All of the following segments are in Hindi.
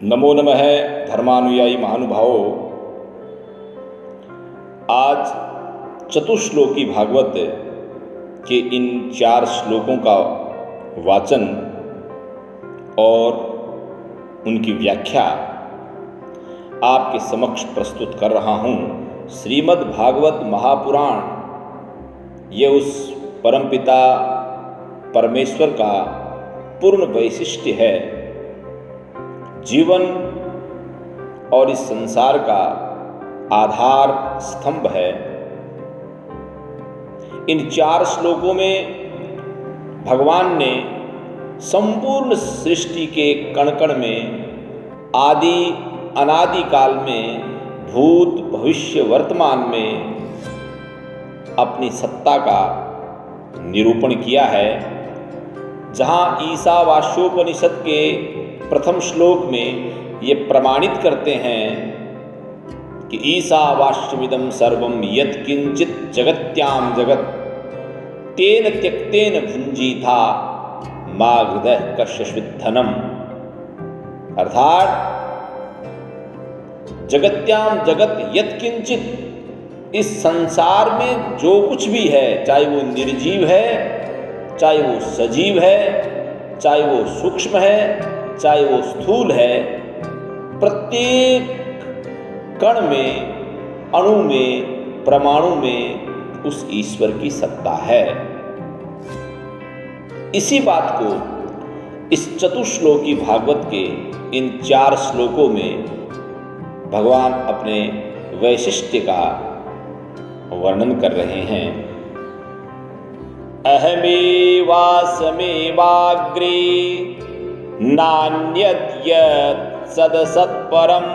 नमो नमः धर्मानुयायी महानुभावों। आज चतुश्लोकी भागवत के इन 4 श्लोकों का वाचन और उनकी व्याख्या आपके समक्ष प्रस्तुत कर रहा हूँ। श्रीमद् भागवत महापुराण ये उस परमपिता परमेश्वर का पूर्ण वैशिष्ट्य है, जीवन और इस संसार का आधार स्तंभ है। इन 4 श्लोकों में भगवान ने संपूर्ण सृष्टि के कण कण में आदि अनादि काल में भूत भविष्य वर्तमान में अपनी सत्ता का निरूपण किया है। जहाँ ईशावास्योपनिषद के प्रथम श्लोक में ये प्रमाणित करते हैं कि ईशावास्यमिदं सर्वं यत्किंचित जगत्याम जगत तेन त्यक्तेन भुंजीथा मा हृदय कश्यश्विद्धनम। अर्थात जगत्याम जगत यत्किंचित, इस संसार में जो कुछ भी है, चाहे वो निर्जीव है, चाहे वो सजीव है, चाहे वो सूक्ष्म है, चाहे वो स्थूल है, प्रत्येक कण में, अणु में, परमाणु में उस ईश्वर की सत्ता है। इसी बात को इस चतुश्लोकी भागवत के इन 4 श्लोकों में भगवान अपने वैशिष्ट्य का वर्णन कर रहे हैं। अहमेवासमेवाग्रे नान्यद्यत् सदसत्परं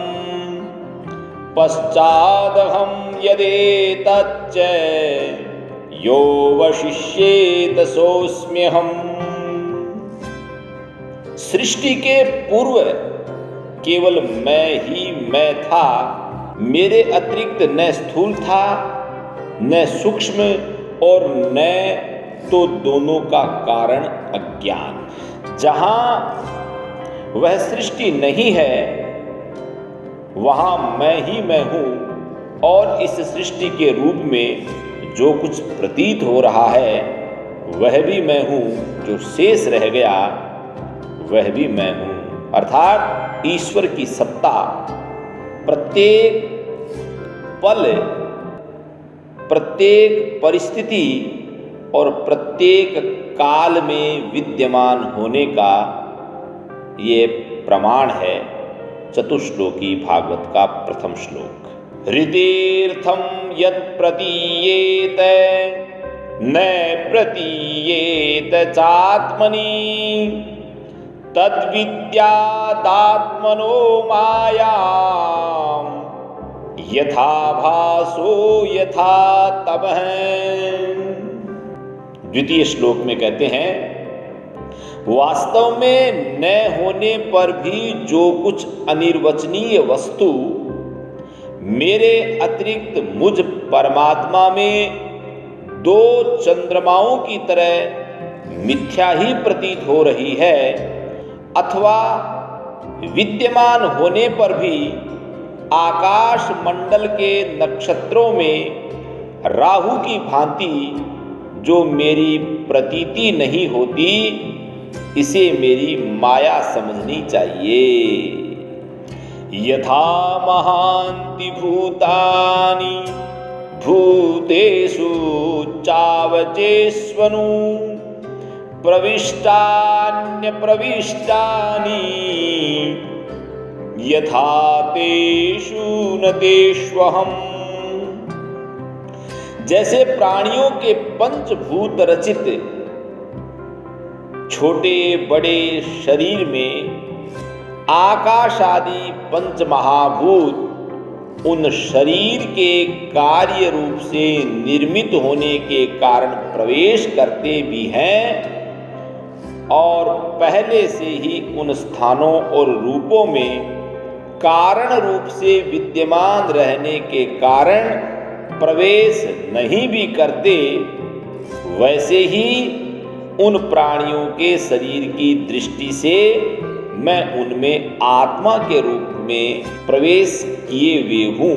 पश्चादहं यदेतच्च यो वशिष्येत सोऽस्म्यहम्। सृष्टि के पूर्व केवल मैं ही मैं था, मेरे अतिरिक्त न स्थूल था न सूक्ष्म और न तो दोनों का कारण अज्ञान। जहाँ वह सृष्टि नहीं है वहाँ मैं ही मैं हूँ, और इस सृष्टि के रूप में जो कुछ प्रतीत हो रहा है वह भी मैं हूँ, जो शेष रह गया वह भी मैं हूँ। अर्थात ईश्वर की सत्ता प्रत्येक पल, प्रत्येक परिस्थिति और प्रत्येक काल में विद्यमान होने का ये प्रमाण है। चतुश्लोकी भागवत का प्रथम श्लोक। हृदीर्थम यत् प्रतीयेत न प्रतीयेत चात्मनि तद्विद्यादात्मनो मायां यथा भासो यथा तमः। द्वितीय श्लोक में कहते हैं, वास्तव में न होने पर भी जो कुछ अनिर्वचनीय वस्तु मेरे अतिरिक्त मुझ परमात्मा में 2 चंद्रमाओं की तरह मिथ्या ही प्रतीत हो रही है, अथवा विद्यमान होने पर भी आकाश मंडल के नक्षत्रों में राहु की भांति जो मेरी प्रतीति नहीं होती, इसे मेरी माया समझनी चाहिए। यथा महान्ति भूतानि भूतेषु चावचेष्वनु प्रविष्टान्य प्रविष्टानि यथा तेषु न तेष्वहम्। जैसे प्राणियों के पंचभूत रचित छोटे बड़े शरीर में आकाश आदि पंचमहाभूत उन शरीर के कार्य रूप से निर्मित होने के कारण प्रवेश करते भी हैं, और पहले से ही उन स्थानों और रूपों में कारण रूप से विद्यमान रहने के कारण प्रवेश नहीं भी करते, वैसे ही उन प्राणियों के शरीर की दृष्टि से मैं उनमें आत्मा के रूप में प्रवेश किए हुए हूँ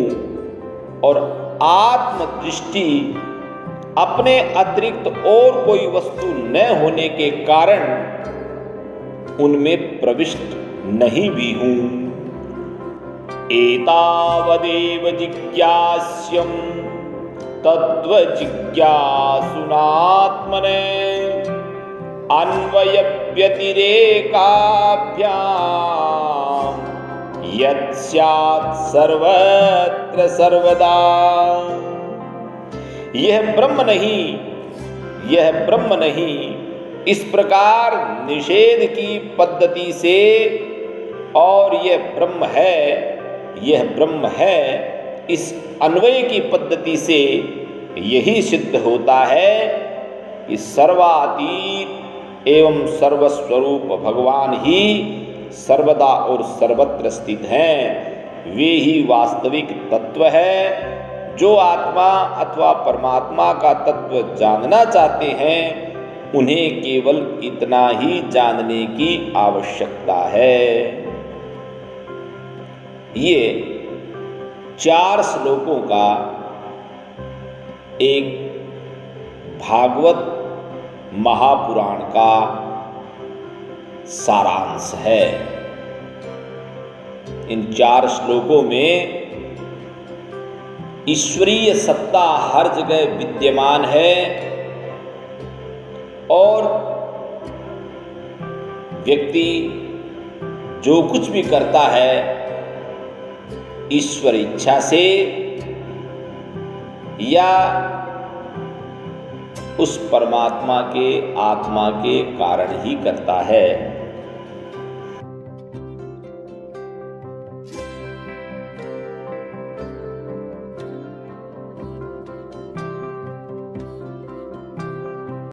और आत्मदृष्टि अपने अतिरिक्त और कोई वस्तु न होने के कारण उनमें प्रविष्ट नहीं भी हूँ। एतावदेव जिज्ञास्यम् तत्व जिज्ञासुनात्मने अन्वय व्यतिरेकाभ्याम यत् स्यात् सर्वत्र सर्वदा। यह ब्रह्म नहीं इस प्रकार निषेध की पद्धति से और यह ब्रह्म है इस अन्वय की पद्धति से यही सिद्ध होता है कि सर्वातीत एवं सर्वस्वरूप भगवान ही सर्वदा और सर्वत्र स्थित हैं। वे ही वास्तविक तत्व है। जो आत्मा अथवा परमात्मा का तत्व जानना चाहते हैं उन्हें केवल इतना ही जानने की आवश्यकता है। ये 4 श्लोकों का एक भागवत महापुराण का सारांश है। इन 4 श्लोकों में ईश्वरीय सत्ता हर जगह विद्यमान है और व्यक्ति जो कुछ भी करता है ईश्वर इच्छा से या उस परमात्मा के आत्मा के कारण ही करता है।